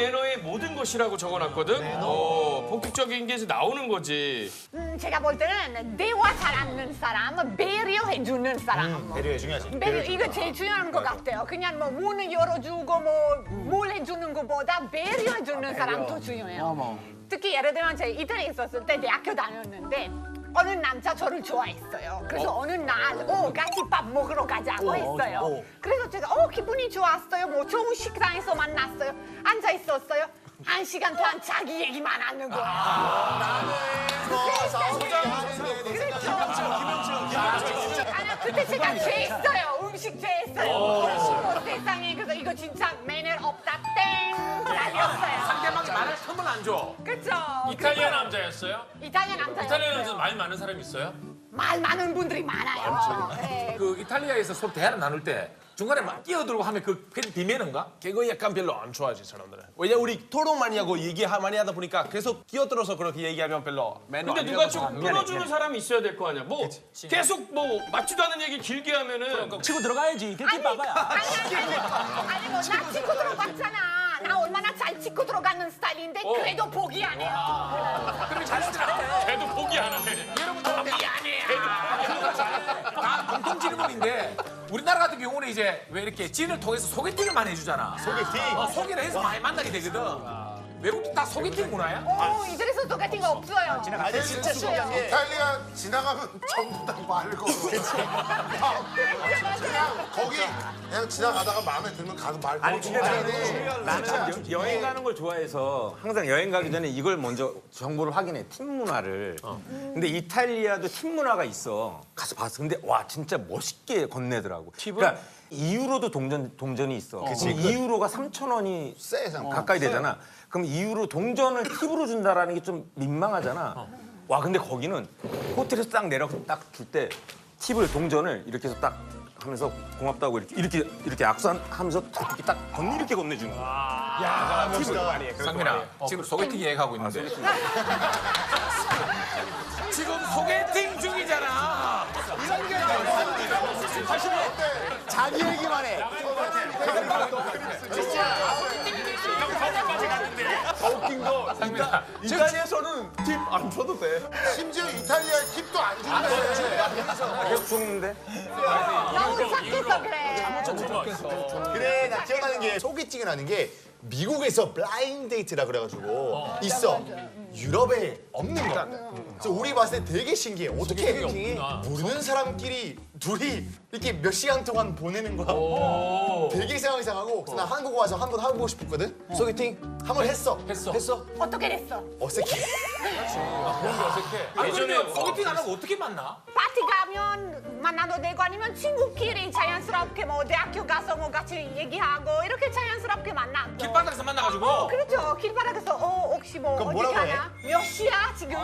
매너의 모든 것이라고 적어놨거든. 본격적인 게 이제 나오는 거지. 제가 볼 때는 대화 잘하는 사람, 배려해주는 사람. 배려해 중요하지. 이거 제일 중요한 것 같아요. 그냥 뭐 문을 열어주고 뭘 해주는 것보다 배려해주는 사람 더 중요해요. 특히 예를 들면 제가 이태리에 있었을 때 대학교 다녔는데 어느 남자 저를 좋아했어요. 그래서 어느 날 같이 밥 먹으러 가자고 했어요. 그래서 제가 기분이 좋았어요. 뭐 좋은 식당에서 만났어요. 앉아 있었어요. 1시간 동안 자기 얘기만 하는 거예요. 그때 제가 죄했어요. 음식 죄했어요. 세상에 그래서 이거 진짜 매너 없다 땡 날렸어요. 상대방이 말할 틈을 안 줘. 그렇죠. 이탈리아 남자였어요? 이탈리아 남자. 이탈리아 남자 말 많은 사람 있어요? 말 많은 분들이 많아요. 네. 그 이탈리아에서 서로 대화를 나눌 때 중간에 막 끼어들고 하면 그 비매너인가? 그거 약간 별로 안 좋아하지 사람들은. 왜냐 우리 토론 많이 하고 얘기 많이 하다 보니까 계속 끼어들어서 그렇게 얘기하면 별로 매너 근데 아니라고 누가 좀 끊어주는 사람이 있어야 될 거 아니야. 뭐 계속 뭐 맞지도 않은 얘기 길게 하면은 치고 들어가야지. 그렇게 봐봐야. 아니 뭐 나 치고 들어갔잖아. 나 얼마나 잘 치고 들어가는 스타일인데 그래도 포기 안 해요. 그러면 잘했잖아. 걔도 포기 안 하네. 여러분들 미안해요. 다 공통 질문인데 우리나라 같은 경우는 이제 왜 이렇게 지인을 통해서 소개팅을 많이 해주잖아. 소개팅. 소개를 해서 많이 만나게 되거든. 외국도 다 소개팅 문화야? 이들에서 똑같은 거 없어요. 아니 진짜 신기한 게 이탈리아 지나가면 전부 다 말을 걸어. 그냥 거기 그냥 지나가다가 마음에 들면 가서 말 걸어. 아니 근데 나는 여행 가는 걸 좋아해서 항상 여행 가기 전에 이걸 먼저 정보를 확인해. 팀 문화를. 근데 이탈리아도 팀 문화가 있어. 가서 봤어. 근데 와 진짜 멋있게 건네더라고. 그러니까 2유로도 동전이 있어. 그럼 2유로가 3,000원이 세, 상. 가까이 되잖아. 그럼 2유로 동전을 팁으로 준다라는 게 좀 민망하잖아. 와 근데 거기는 호텔에서 딱 내려서 딱 줄 때 팁을 동전을 이렇게 해서 딱 하면서 고맙다고 이렇게 악수하면서 이렇게 딱 이렇게 건네주는 거야. 야, 멋있다. 상민아, 지금 소개팅 얘기하고 있는데. 지금 소개팅 중이잖아. 자기 얘기만 해. 더 웃긴 거 이탈리아에서는 팁 안 줘도 돼. 심지어 이탈리아에 팁도 안 준대. 계속 죽는데? 너무 착해서 그래. 그래 나 기억나는 게 소개팅을 하는 게 미국에서 블라인드 데이트라 그래가지고 있어. 유럽에 없는 거야. 그래서 우리 봤을 때 되게 신기해. 어떻게 모르는 사람끼리 둘이 이렇게 몇 시간 동안 보내는 거야. 되게 이상하고 그래서 나 한국 와서 한 번 하고 싶었거든. 소개팅 한 번 했어. 어떻게 됐어? 어색해. 아니 근데 소개팅 안 하고 어떻게 만나? 파티 가면 만나도 되고 아니면 친구끼리 자연스럽게 뭐 대학교 가서 뭐 같이 얘기하고 이렇게 자연스럽게 만나. 길바닥에서 만나가지고. 그렇죠. 길바닥에서 혹시 뭐 그럼 어디 뭐라고 가냐? 몇 시야 지금?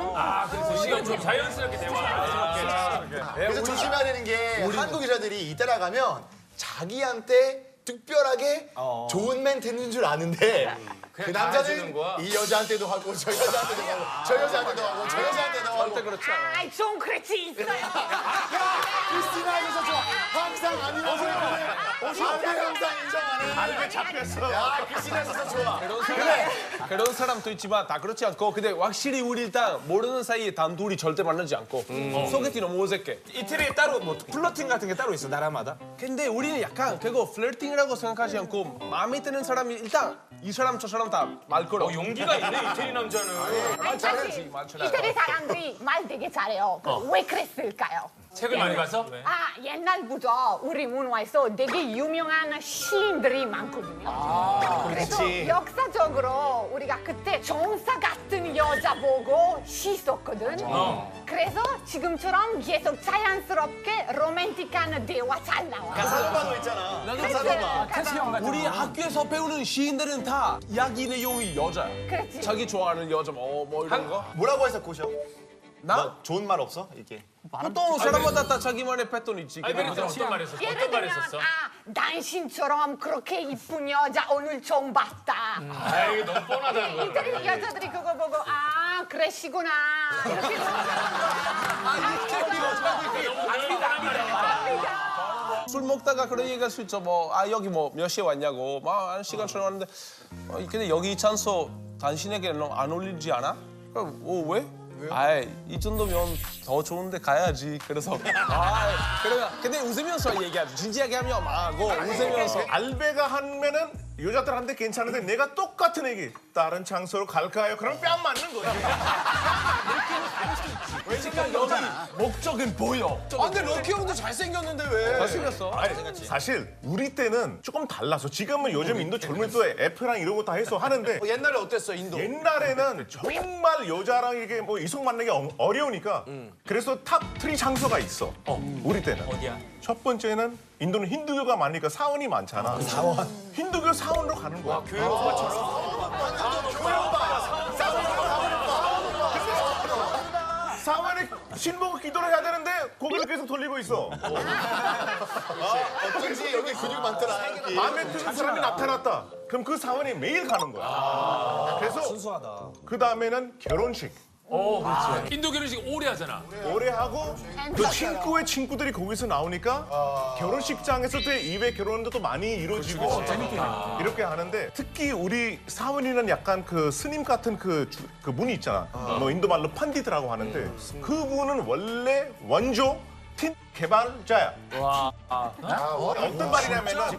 그래서 시간 좀 자연스럽게 대화. 그래서 조심해야 되는 게 한국 여자들이 이따라 가면 자기한테 특별하게 좋은 멘트 했는 줄 아는데 그 남자는 이 여자한테도 하고 저 여자한테도 하고 저 여자한테도 하고 저 여자한테도 하고 아, 좀 그렇지 있어요. 크리스티나에서 좋아. 항상 아니라고 안돼 항상 인정하네. 알게 잡혔어. 야 크리스티나에서 좋아. 그런 사람도 있지만 다 그렇지 않고 근데 확실히 우리 일단 모르는 사이에 단둘이 절대 만나지 않고 소개팅 너무 어색해. 이태리에 따로 뭐 플러팅 같은 게 따로 있어 나라마다? 근데 우리는 약간 그거 플러팅이라고 생각하지 않고 마음에 드는 사람이 일단 이 사람 저 사람 다 말 걸어. 용기가 있네 이태리 남자는. 아니, 사실 말 잘해. 이태리 사람들이 말 되게 잘해요. 왜 그랬을까요? 책을 많이 봐서? 옛날부터 우리 문화에서 되게 유명한 시인들이 많거든요. 그래서 역사적으로 우리가 그때 정사 같은 여자 보고 시 썼거든. 그래서 지금처럼 계속 자연스럽게 로맨틱한 대화 잘 나와. 가사노바도 있잖아. 가사노바. 우리 학교에서 배우는 시인들은 다 이야기 내용이 여자야. 그렇지. 자기 좋아하는 여자 뭐 이런 거. 뭐라고 해서 꼬셔? 나? 뭐 좋은 말 없어? 이렇게. 보통 사람마다 다 자기만의 패턴이 있지. 아니 그래서 어떤 말 했었어? 예를 어떤 말 들면 했었어? 당신처럼 그렇게 이쁜 여자 오늘 처음 봤다. 아 이게 너무 뻔하다는 거야. 이태리 여자들이 그거 보고 그러시구나 이렇게 술 먹다가 그런 얘기가 있죠. 여기 몇 시에 왔냐고. 한 시간 전에 왔는데 근데 여기 찬소 당신에게 안 어울리지 않아? 왜? 아이 이 정도면 더 좋은데 가야지. 그래서 그러면 근데 웃으면서 얘기하죠. 진지하게 하면 망하고 웃으면서. 알베가 하면은 여자들한테 괜찮은데 내가 똑같은 얘기 다른 장소로 갈까요? 그럼 뺨 맞는 거야. 왜냐면 여기 목적은 보여. 아, 근데 럭키 형도 잘생겼는데 왜? 잘생겼어. 사실 우리 때는 조금 달라서 지금은 요즘 인도 젊은이들 애프랑 이런 거 다 해서 하는데 옛날에 어땠어 인도? 옛날에는 정말 여자랑 이게 뭐 이성 만나기 어려우니까 그래서 탑3 장소가 있어. 우리 때는. 어디야? 첫 번째는 인도는 힌두교가 많으니까 사원이 많잖아. 사원. 힌두교 사원으로 가는 거야. 사원에 신부가 기도를 해야 되는데 고개를 계속 돌리고 있어. 어쩐지 여기 근육 많더라. 마음에 드는 사람이 나타났다. 그럼 그 사원에 매일 가는 거야. 그래서 순수하다. 그 다음에는 결혼식. 인도 결혼식 오래 하잖아. 오래 하고 그 친구의 친구들이 거기서 나오니까 결혼식장에서 또 2회 결혼도 또 많이 이루어지고 이렇게 하는데 특히 우리 사원이는 약간 그 스님 같은 그 분이 있잖아. 뭐 인도 말로 판디드라고 하는데 그분은 원래 원조 팀 개발자야.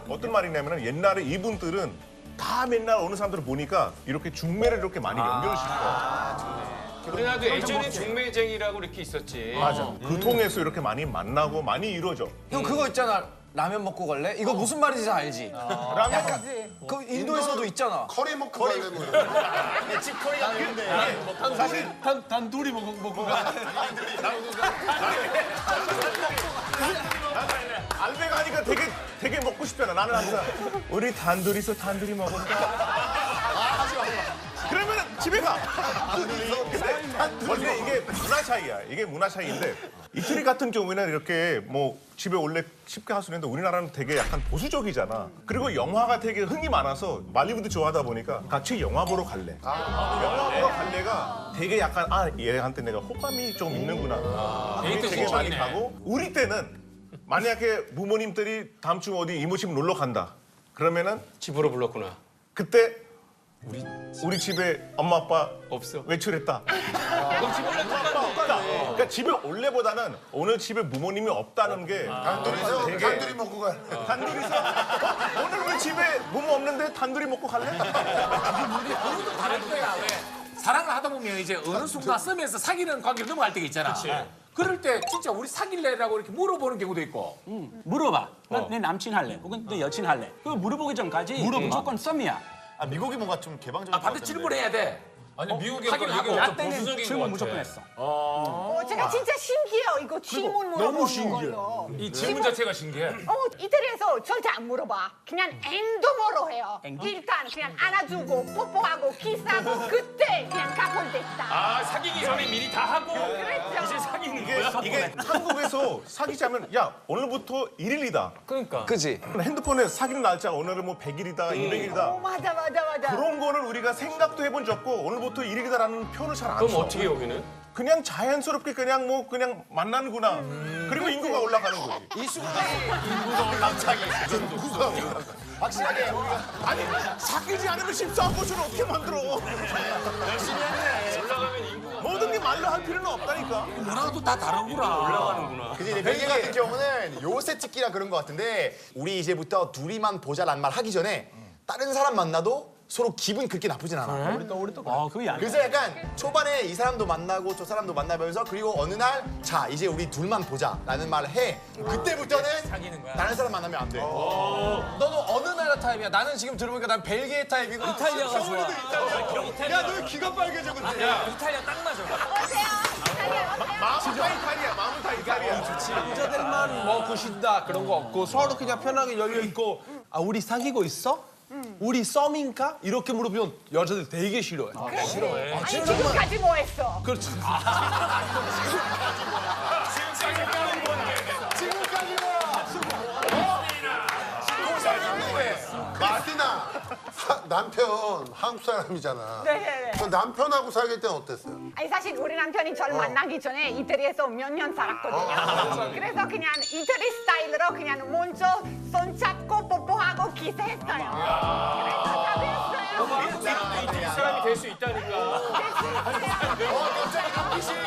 어떤 말이냐면은 옛날에 이분들은 다 맨날 어느 사람들을 보니까 이렇게 중매를 이렇게 많이 연결시켜. 우리나라도 예전에 중매쟁이라고 이렇게 있었지. 맞아. 그 통해서 이렇게 많이 만나고 많이 이루어져. 형 그거 있잖아. 라면 먹고 갈래? 이거 무슨 말인지 알지? 라면 그 인도에서도 있잖아. 커리 먹고 갈래 뭐. 집커리가 있는데. 사실 단둘이 먹고 가. 알베가 하니까 되게 먹고 싶잖아. 나는 항상 우리 단둘이서 단둘이 먹을까? 그러면 집에 가. 근데 원래 이게 문화 차이야. 이게 문화 차이인데 이태리 같은 경우에는 이렇게 뭐 집에 원래 쉽게 할 수 있는데 우리나라는 되게 약간 보수적이잖아. 그리고 영화가 되게 흥이 많아서 말리우드 좋아하다 보니까 같이 영화 보러 갈래. 영화 보러 갈래가 되게 약간 얘한테 내가 호감이 좀 있는구나. 되게 많이 가고 우리 때는 만약에 부모님들이 다음 주 어디 이모집 놀러 간다. 그러면은 집으로 불렀구나. 그때 우리 집에 엄마 아빠 없어. 외출했다. 그럼 집 원래 없다. 그러니까 집에 올래보다는 오늘 집에 부모님이 없다는 게 단둘이서 되게- 단둘이 먹고 가. 단둘이서 오늘 왜 집에 부모 없는데 단둘이 먹고 갈래? 그것도 다른 거야. 왜? 사랑을 하다 보면 이제 어느 순간 쓰면서 사귀는 관계로 넘어갈 때가 있잖아. 그럴 때 진짜 우리 사귈래라고 이렇게 물어보는 경우도 있고. 물어봐. 내 남친 할래? 혹은 내 여친 할래? 그거 물어보기 전까지 무조건 썸이야. 미국이 뭔가 좀 개방적인. 반대 질문해야 돼. 아니 미국에 하긴 이게 하고. 어떤 나 때는 보수적인 질문 것 무조건 같아. 했어. 제가 진짜 신기해요. 이거 질문 물어보는 걸로. 이 질문 자체가 신기해. 이태리에서 절대 안 물어봐. 그냥 엔도모로 해요. 일단 그냥 안아주고 뽀뽀하고 키스하고 그때 그냥 카풀 됐다. 아 사귀기 전에 미리 다 하고 그랬죠. 이제 사귀는 거야? 이게 한국에서 사귀자면 야 오늘부터 1일이다. 그러니까. 그지? 핸드폰에 사귀는 날짜 오늘은 뭐 100일이다, 200일이다. 맞아. 그런 거는 우리가 생각도 해본 적 없고 오늘부터 1일이다라는 표현을 잘 안 써. 그럼 어떻게 여기는? 그냥 자연스럽게 그냥 만나는구나. 그리고 인구가 올라가는 거지. 확실하게 아니 사귀지 않으면 14호수를 어떻게 만들어? 올라가면 인구가 모든 게 말로 할 필요는 없다니까. 문화도 다 다르구나. 올라가는구나. 근데 이제 벨기에 같은 경우는 요새 찍기라 그런 것 같은데 우리 이제부터 둘이만 보자라는 말 하기 전에 다른 사람 만나도 서로 기분 그렇게 나쁘진 않아. 그게 안 그래서 약간 초반에 이 사람도 만나고 저 사람도 만나면서 그리고 어느 날 자 이제 우리 둘만 보자라는 말을 해. 그때부터는 사귀는 거야. 다른 사람 만나면 안 돼. 너는 어느 나라 타입이야? 나는 지금 들어보니까 난 벨기에 타입이고 이탈리아가 좋아. 야너 귀가 빨개져 근데. 이탈리아 딱 맞아. 마음은 다 이탈이야. 마음은 다 이탈이야. 남자들만 뭐 구신다 그런 거 없고 서로 그냥 편하게 열려 있고 우리 사귀고 있어? 우리 썸인가? 이렇게 물어보면 여자들 되게 싫어해. 아니 지금까지 뭐 했어? 그렇지. 마티나 남편 한국 사람이잖아. 네네네. 그 남편하고 사귈 때는 어땠어요? 아니 사실 우리 남편이 저를 만나기 전에 이태리에서 몇 년 살았거든요. 그래서 그냥 이태리 스타일로 그냥 먼저 손 잡고 뽀뽀하고 키스했어요. 그래서 답했어요. 이쪽 사람이 될 수 있다니까. 갑자기 눈빛이